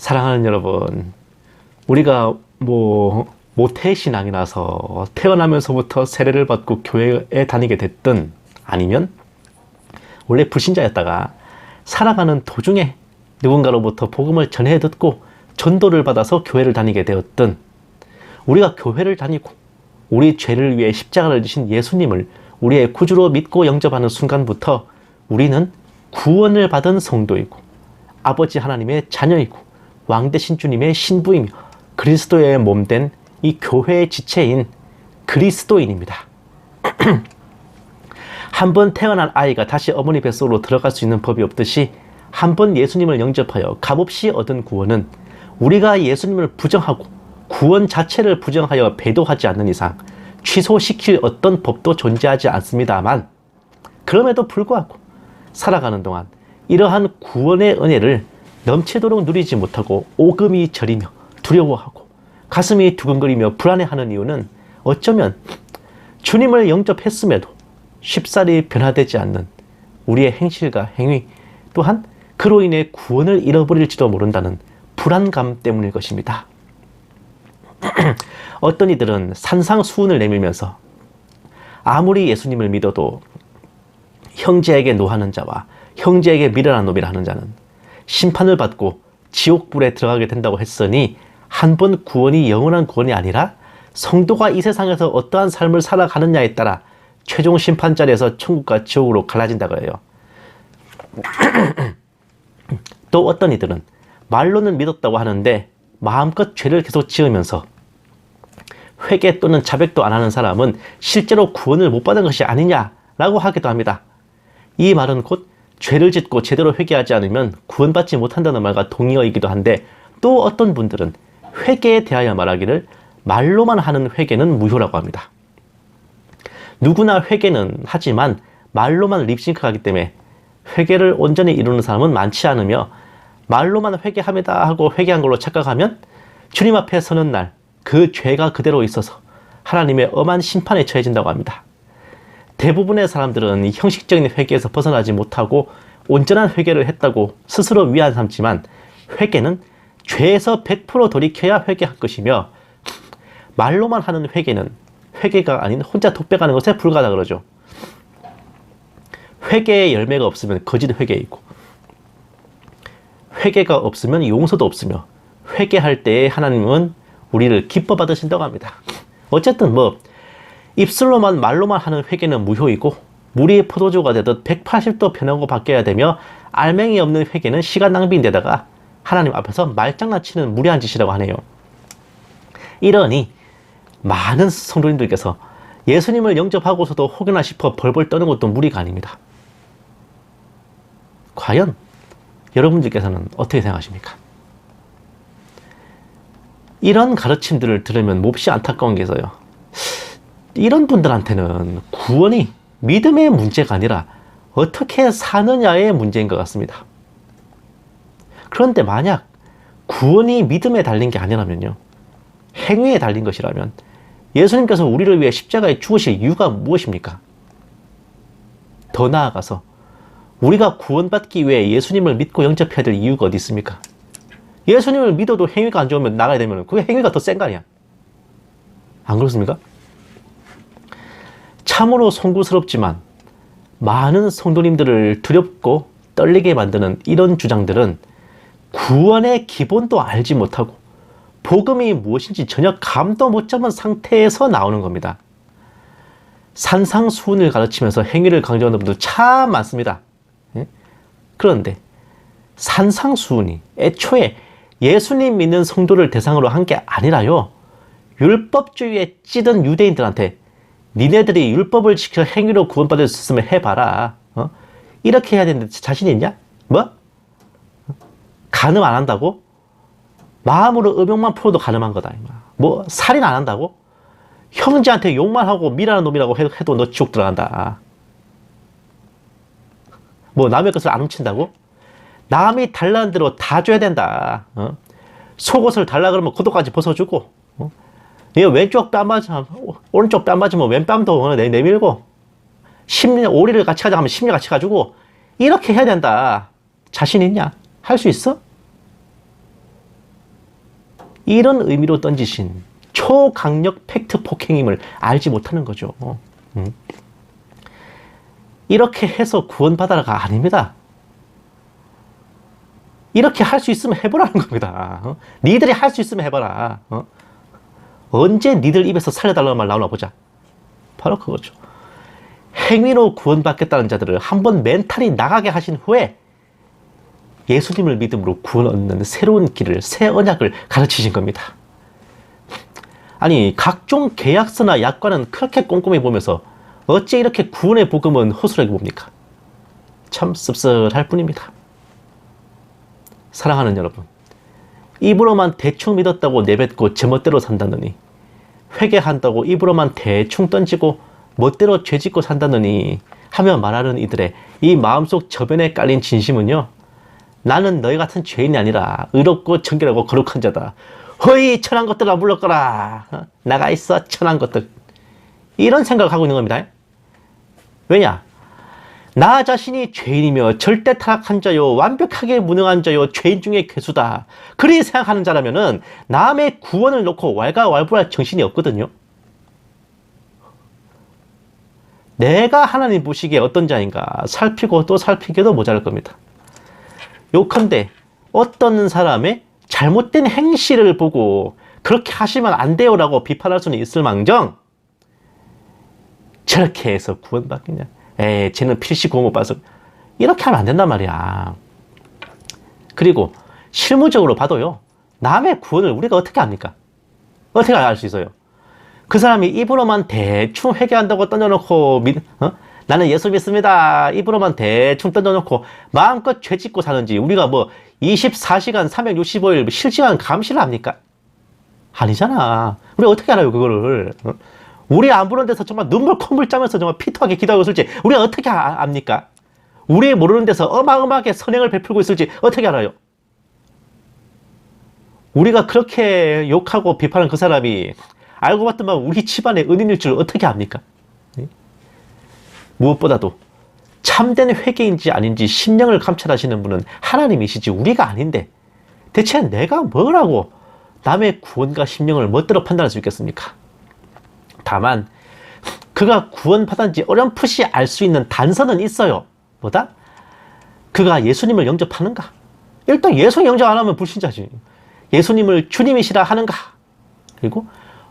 사랑하는 여러분, 우리가 모태신앙이라서 태어나면서부터 세례를 받고 교회에 다니게 됐든, 아니면 원래 불신자였다가 살아가는 도중에 누군가로부터 복음을 전해 듣고 전도를 받아서 교회를 다니게 되었든, 우리가 교회를 다니고 우리 죄를 위해 십자가를 지신 예수님을 우리의 구주로 믿고 영접하는 순간부터 우리는 구원을 받은 성도이고 아버지 하나님의 자녀이고 왕 되신 주님의 신부이며 그리스도의 몸된 이 교회의 지체인 그리스도인입니다. 한 번 태어난 아이가 다시 어머니 뱃속으로 들어갈 수 있는 법이 없듯이, 한 번 예수님을 영접하여 값없이 얻은 구원은 우리가 예수님을 부정하고 구원 자체를 부정하여 배도하지 않는 이상 취소시킬 어떤 법도 존재하지 않습니다만, 그럼에도 불구하고 살아가는 동안 이러한 구원의 은혜를 넘치도록 누리지 못하고 오금이 저리며 두려워하고 가슴이 두근거리며 불안해하는 이유는 어쩌면 주님을 영접했음에도 쉽사리 변화되지 않는 우리의 행실과 행위, 또한 그로 인해 구원을 잃어버릴지도 모른다는 불안감 때문일 것입니다. 어떤 이들은 산상수훈을 내밀면서 아무리 예수님을 믿어도 형제에게 노하는 자와 형제에게 미련한 놈이라 하는 자는 심판을 받고 지옥불에 들어가게 된다고 했으니, 한 번 구원이 영원한 구원이 아니라 성도가 이 세상에서 어떠한 삶을 살아가느냐에 따라 최종 심판 자리에서 천국과 지옥으로 갈라진다고 해요. 또 어떤 이들은 말로는 믿었다고 하는데 마음껏 죄를 계속 지으면서 회개 또는 자백도 안 하는 사람은 실제로 구원을 못 받은 것이 아니냐라고 하기도 합니다. 이 말은 곧 죄를 짓고 제대로 회개하지 않으면 구원받지 못한다는 말과 동의어이기도 한데, 또 어떤 분들은 회개에 대하여 말하기를 말로만 하는 회개는 무효라고 합니다. 누구나 회개는 하지만 말로만 립싱크하기 때문에 회개를 온전히 이루는 사람은 많지 않으며, 말로만 회개합니다 하고 회개한 걸로 착각하면 주님 앞에 서는 날 그 죄가 그대로 있어서 하나님의 엄한 심판에 처해진다고 합니다. 대부분의 사람들은 형식적인 회개에서 벗어나지 못하고 온전한 회개를 했다고 스스로 위안 삼지만, 회개는 죄에서 100% 돌이켜야 회개할 것이며, 말로만 하는 회개는 회개가 아닌 혼자 독백하는 것에 불과하다 그러죠. 회개의 열매가 없으면 거짓 회개이고, 회개가 없으면 용서도 없으며, 회개할 때에 하나님은 우리를 기뻐 받으신다고 합니다. 어쨌든 입술로만 말로만 하는 회개는 무효이고, 물이 포도주가 되듯 180도 변하고 바뀌어야 되며, 알맹이 없는 회개는 시간 낭비인데다가 하나님 앞에서 말장난치는 무례한 짓이라고 하네요. 이러니 많은 성도님들께서 예수님을 영접하고서도 혹여나 싶어 벌벌 떠는 것도 무리가 아닙니다. 과연 여러분들께서는 어떻게 생각하십니까? 이런 가르침들을 들으면 몹시 안타까운 게 있어요. 이런 분들한테는 구원이 믿음의 문제가 아니라 어떻게 사느냐의 문제인 것 같습니다. 그런데 만약 구원이 믿음에 달린 게 아니라면요, 행위에 달린 것이라면 예수님께서 우리를 위해 십자가에 죽으실 이유가 무엇입니까? 더 나아가서 우리가 구원받기 위해 예수님을 믿고 영접해야 될 이유가 어디 있습니까? 예수님을 믿어도 행위가 안 좋으면 나가야 되면 그게 행위가 더 센 거 아니야? 안 그렇습니까? 참으로 송구스럽지만 많은 성도님들을 두렵고 떨리게 만드는 이런 주장들은 구원의 기본도 알지 못하고 복음이 무엇인지 전혀 감도 못 잡은 상태에서 나오는 겁니다. 산상수훈을 가르치면서 행위를 강조하는 분들 참 많습니다. 그런데 산상수훈이 애초에 예수님 믿는 성도를 대상으로 한 게 아니라요, 율법주의에 찌든 유대인들한테 니네들이 율법을 지켜 행위로 구원받을 수 있으면 해봐라, 이렇게 해야 되는데 자신 있냐? 간음 안 한다고? 마음으로 음욕만 풀어도 간음한 거다. 살인 안 한다고? 형제한테 욕만 하고 미라는 놈이라고 해도 너 지옥 들어간다. 남의 것을 안 훔친다고? 남이 달라는 대로 다 줘야 된다. 속옷을 달라 그러면 겉옷까지 벗어주고, 왼쪽 뺨 맞으면 오른쪽 뺨 맞으면 왼뺨도 내밀고, 오리를 같이 가자 하면 심리 같이 가지고 이렇게 해야 된다. 자신 있냐? 할 수 있어? 이런 의미로 던지신 초강력 팩트 폭행임을 알지 못하는 거죠. 이렇게 해서 구원받아라가 아닙니다. 이렇게 할 수 있으면 해보라는 겁니다. 니들이 할 수 있으면 해봐라. 언제 니들 입에서 살려달라는 말 나오나 보자. 바로 그거죠. 행위로 구원받겠다는 자들을 한번 멘탈이 나가게 하신 후에 예수님을 믿음으로 구원 얻는 새로운 길을, 새 언약을 가르치신 겁니다. 아니, 각종 계약서나 약관은 그렇게 꼼꼼히 보면서 어째 이렇게 구원의 복음은 허술하게 봅니까? 참 씁쓸할 뿐입니다. 사랑하는 여러분, 입으로만 대충 믿었다고 내뱉고 제멋대로 산다느니, 회개한다고 입으로만 대충 던지고 멋대로 죄짓고 산다느니 하며 말하는 이들의 이 마음속 저변에 깔린 진심은요, 나는 너희 같은 죄인이 아니라 의롭고 정결하고 거룩한 자다. 허이 천한 것들아 물러거라. 나가 있어 천한 것들. 이런 생각을 하고 있는 겁니다. 왜냐? 나 자신이 죄인이며 절대 타락한 자요, 완벽하게 무능한 자요, 죄인 중에 괴수다. 그리 생각하는 자라면은 남의 구원을 놓고 왈가왈부할 정신이 없거든요. 내가 하나님 보시기에 어떤 자인가 살피고 또 살피기도 모자랄 겁니다. 요컨대 어떤 사람의 잘못된 행실을 보고 그렇게 하시면 안 돼요 라고 비판할 수는 있을 망정, 저렇게 해서 구원받겠냐, 에이 쟤는 필시 구원 못 받아서, 이렇게 하면 안 된단 말이야. 그리고 실무적으로 봐도요, 남의 구원을 우리가 어떻게 합니까? 어떻게 알 수 있어요? 그 사람이 입으로만 대충 회개한다고 던져놓고 나는 예수 믿습니다 입으로만 대충 던져놓고 마음껏 죄짓고 사는지 우리가 뭐 24시간 365일 실시간 감시를 합니까? 아니잖아. 우리 어떻게 알아요 그거를? 우리 안 보는 데서 정말 눈물 콧물 짜면서 정말 피토하게 기도하고 있을지 우리가 어떻게 압니까? 우리 모르는 데서 어마어마하게 선행을 베풀고 있을지 어떻게 알아요? 우리가 그렇게 욕하고 비판한 그 사람이 알고 봤더만 우리 집안의 은인일 줄 어떻게 압니까? 무엇보다도 참된 회개인지 아닌지 심령을 감찰하시는 분은 하나님이시지 우리가 아닌데 대체 내가 뭐라고 남의 구원과 심령을 멋대로 판단할 수 있겠습니까? 다만 그가 구원받았는지 어렴풋이 알 수 있는 단서는 있어요. 뭐다? 그가 예수님을 영접하는가? 일단 예수님 영접 안 하면 불신자지. 예수님을 주님이시라 하는가? 그리고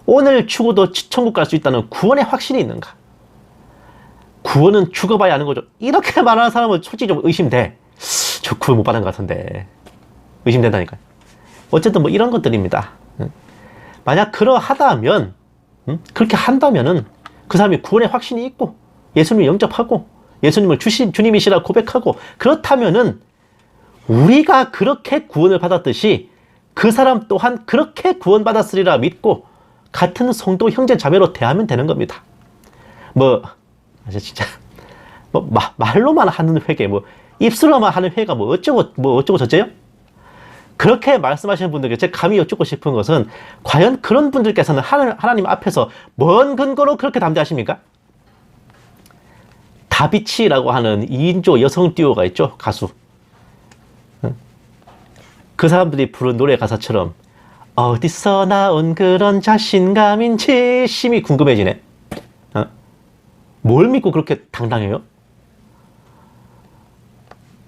오늘 죽어도 천국 갈 수 있다는 구원의 확신이 있는가? 구원은 죽어봐야 하는 거죠. 이렇게 말하는 사람은 솔직히 좀 의심돼. 저 구원 못 받은 것 같은데. 의심된다니까요. 어쨌든 뭐 이런 것들입니다. 만약 그러하다면, 그렇게 한다면은 그 사람이 구원의 확신이 있고 예수님을 영접하고 예수님을 주님이시라 고백하고 그렇다면은 우리가 그렇게 구원을 받았듯이 그 사람 또한 그렇게 구원받았으리라 믿고 같은 성도 형제 자매로 대하면 되는 겁니다. 뭐 진짜 뭐 말로만 하는 회개, 뭐 입술로만 하는 회개가 뭐 어쩌고 저쩌요? 그렇게 말씀하시는 분들께 제가 감히 여쭙고 싶은 것은 과연 그런 분들께서는 하나님 앞에서 뭔 근거로 그렇게 담대하십니까? 다비치라고 하는 2인조 여성 듀오가 있죠, 가수. 그 사람들이 부른 노래 가사처럼 어디서 나온 그런 자신감인지 심히 궁금해지네. 뭘 믿고 그렇게 당당해요?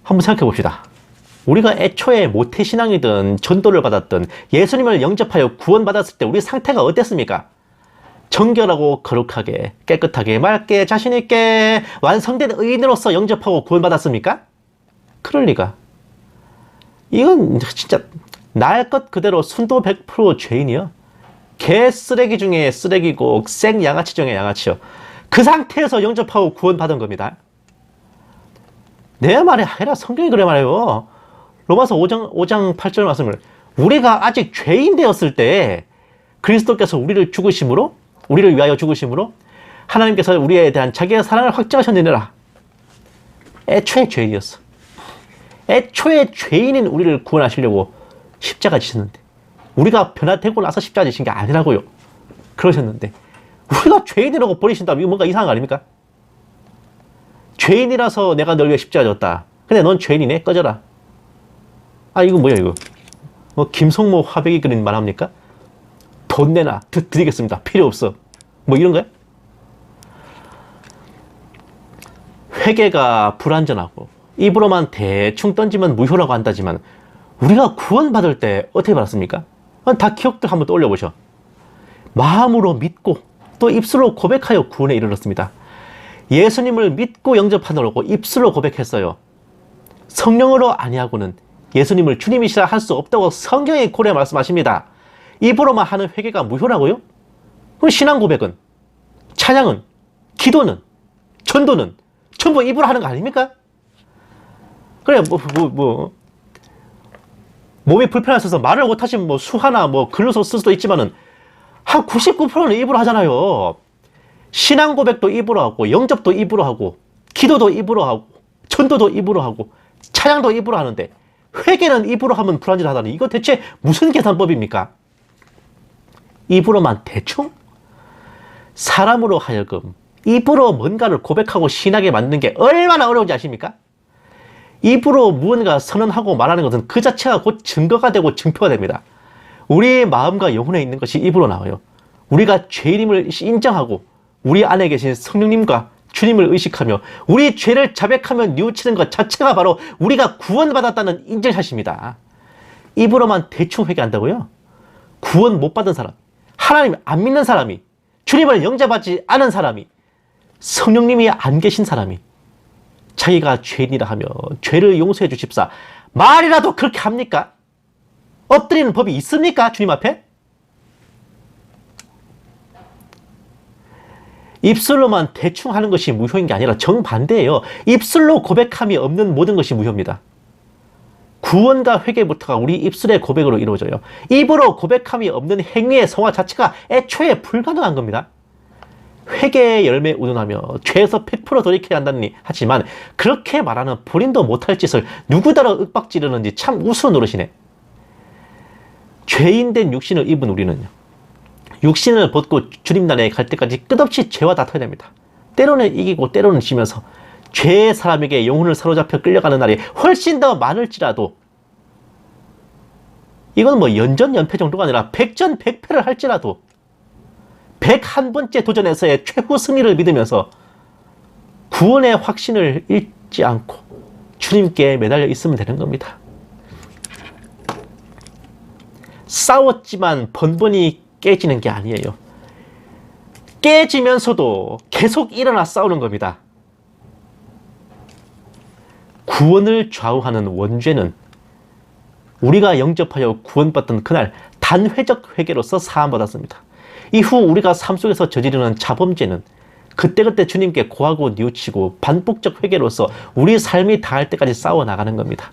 한번 생각해 봅시다. 우리가 애초에 모태신앙이든 전도를 받았든 예수님을 영접하여 구원받았을 때 우리 상태가 어땠습니까? 정결하고 거룩하게 깨끗하게 맑게 자신있게 완성된 의인으로서 영접하고 구원받았습니까? 그럴 리가. 이건 진짜 날 것 그대로 순도 100% 죄인이요. 개 쓰레기 중에 쓰레기고 생 양아치 중에 양아치요. 그 상태에서 영접하고 구원받은 겁니다. 내 말이 아니라 성경이 그래 말해요. 로마서 5장 8절 말씀을 우리가 아직 죄인 되었을 때 그리스도께서 우리를 위하여 죽으심으로 하나님께서 우리에 대한 자기의 사랑을 확증하셨느니라. 애초에 죄인이었어. 애초에 죄인인 우리를 구원하시려고 십자가 지셨는데 우리가 변화되고 나서 십자가 지신 게 아니라고요. 그러셨는데 우리가 죄인이라고 버리신다면 이거 뭔가 이상한 거 아닙니까? 죄인이라서 내가 널 위해 십자가 졌다. 근데 넌 죄인이네? 꺼져라. 아 이거 뭐야 이거? 김성모 화백이 그린 말 합니까? 돈 내놔. 드리겠습니다. 필요 없어. 뭐 이런 거야? 회개가 불완전하고 입으로만 대충 던지면 무효라고 한다지만 우리가 구원받을 때 어떻게 받았습니까? 다 기억들 한번 떠올려보셔. 마음으로 믿고 또 입술로 고백하여 구원에 이르렀습니다. 예수님을 믿고 영접하느라고 입술로 고백했어요. 성령으로 아니하고는 예수님을 주님이시라 할 수 없다고 성경의 고려 말씀하십니다. 입으로만 하는 회개가 무효라고요? 그럼 신앙 고백은, 찬양은, 기도는, 전도는 전부 입으로 하는 거 아닙니까? 그래, 몸이 불편하셔서 말을 못하시면 수화나 글로서 쓸 수도 있지만은 한 99%는 입으로 하잖아요. 신앙 고백도 입으로 하고, 영접도 입으로 하고, 기도도 입으로 하고, 전도도 입으로 하고, 찬양도 입으로 하는데 회개는 입으로 하면 불완전하다니 이거 대체 무슨 계산법입니까? 입으로만 대충? 사람으로 하여금 입으로 뭔가를 고백하고 신하게 만드는 게 얼마나 어려운지 아십니까? 입으로 무언가 선언하고 말하는 것은 그 자체가 곧 증거가 되고 증표가 됩니다. 우리의 마음과 영혼에 있는 것이 입으로 나와요. 우리가 죄인임을 인정하고 우리 안에 계신 성령님과 주님을 의식하며 우리 죄를 자백하며 뉘우치는 것 자체가 바로 우리가 구원받았다는 인증샷입니다. 입으로만 대충 회개한다고요? 구원 못 받은 사람, 하나님 안 믿는 사람이, 주님을 영접하지 않은 사람이, 성령님이 안 계신 사람이 자기가 죄인이라 하며 죄를 용서해 주십사 말이라도 그렇게 합니까? 엎드리는 법이 있습니까? 주님 앞에? 입술로만 대충 하는 것이 무효인 게 아니라 정반대예요. 입술로 고백함이 없는 모든 것이 무효입니다. 구원과 회개부터가 우리 입술의 고백으로 이루어져요. 입으로 고백함이 없는 행위의 성화 자체가 애초에 불가능한 겁니다. 회개의 열매에 우둔하며 죄에서 100% 돌이켜야 한다니 하지만 그렇게 말하는 본인도 못할 짓을 누구더러 윽박지르는지 참 우스운 노릇이네. 죄인된 육신을 입은 우리는요, 육신을 벗고 주님 나라에 갈 때까지 끝없이 죄와 다퉈야 됩니다. 때로는 이기고 때로는 지면서 죄의 사람에게 영혼을 사로잡혀 끌려가는 날이 훨씬 더 많을지라도, 이건 연전연패 정도가 아니라 백전백패를 할지라도 101번째 도전에서의 최후 승리를 믿으면서 구원의 확신을 잃지 않고 주님께 매달려 있으면 되는 겁니다. 싸웠지만 번번이 깨지는 게 아니에요. 깨지면서도 계속 일어나 싸우는 겁니다. 구원을 좌우하는 원죄는 우리가 영접하여 구원받던 그날 단회적 회개로서 사함받았습니다. 이후 우리가 삶 속에서 저지르는 자범죄는 그때그때 주님께 고하고 뉘우치고 반복적 회개로서 우리 삶이 닿을 때까지 싸워나가는 겁니다.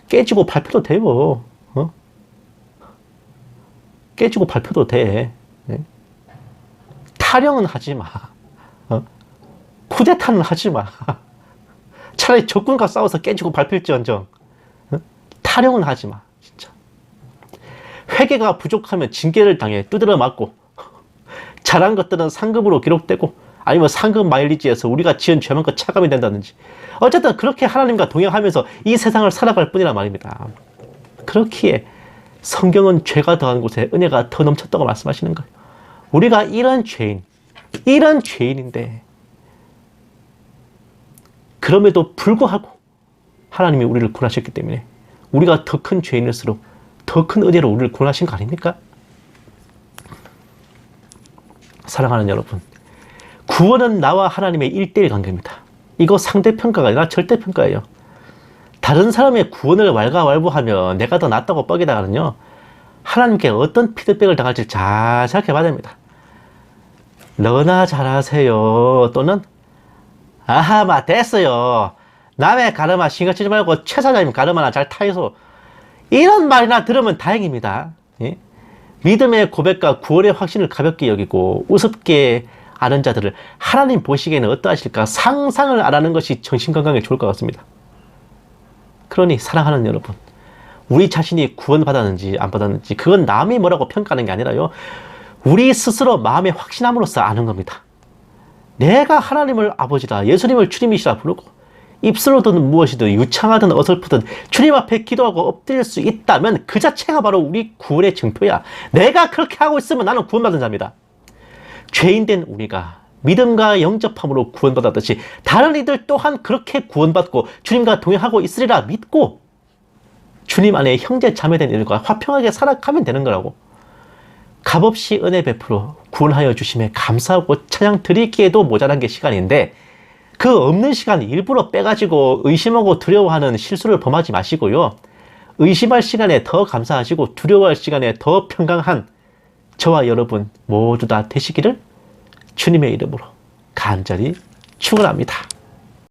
깨지고 밟혀도 돼요. 깨지고 밟혀도 돼. 타령은 하지 마. 쿠데타는 하지 마. 차라리 적군과 싸워서 깨지고 밟힐지언정 타령은 하지 마. 진짜. 회개가 부족하면 징계를 당해 두드려 맞고, 잘한 것들은 상급으로 기록되고, 아니면 상급 마일리지에서 우리가 지은 죄만큼 차감이 된다든지, 어쨌든 그렇게 하나님과 동행하면서 이 세상을 살아갈 뿐이란 말입니다. 그렇기에 성경은 죄가 더한 곳에 은혜가 더 넘쳤다고 말씀하시는 거예요. 우리가 이런 죄인인데 그럼에도 불구하고 하나님이 우리를 구원하셨기 때문에 우리가 더 큰 죄인일수록 더 큰 은혜로 우리를 구원하신 거 아닙니까? 사랑하는 여러분, 구원은 나와 하나님의 1대1 관계입니다. 이거 상대평가가 아니라 절대평가예요. 다른 사람의 구원을 왈가왈부하며 내가 더 낫다고 뻐기다가는요, 하나님께 어떤 피드백을 당할지 잘 생각해봐야 됩니다. 너나 잘하세요, 또는 아하 됐어요, 남의 가르마 신경 쓰지 말고 최 사장님 가르마나 잘 타이소, 이런 말이나 들으면 다행입니다. 예? 믿음의 고백과 구원의 확신을 가볍게 여기고 우습게 아는 자들을 하나님 보시기에는 어떠하실까 상상을 안 하는 것이 정신건강에 좋을 것 같습니다. 그러니 사랑하는 여러분, 우리 자신이 구원받았는지 안 받았는지 그건 남이 뭐라고 평가하는 게 아니라요, 우리 스스로 마음에 확신함으로써 아는 겁니다. 내가 하나님을 아버지라, 예수님을 주님이시라 부르고 입술로든 무엇이든 유창하든 어설프든 주님 앞에 기도하고 엎드릴 수 있다면 그 자체가 바로 우리 구원의 증표야. 내가 그렇게 하고 있으면 나는 구원받은 자입니다. 죄인된 우리가 믿음과 영접함으로 구원받았듯이 다른 이들 또한 그렇게 구원받고 주님과 동행하고 있으리라 믿고 주님 안에 형제 자매된 이들과 화평하게 살아가면 되는 거라고. 값없이 은혜 베풀어 구원하여 주심에 감사하고 찬양 드리기에도 모자란 게 시간인데 그 없는 시간 일부러 빼가지고 의심하고 두려워하는 실수를 범하지 마시고요. 의심할 시간에 더 감사하시고 두려워할 시간에 더 평강한 저와 여러분 모두 다 되시기를 주님의 이름으로 간절히 축원합니다.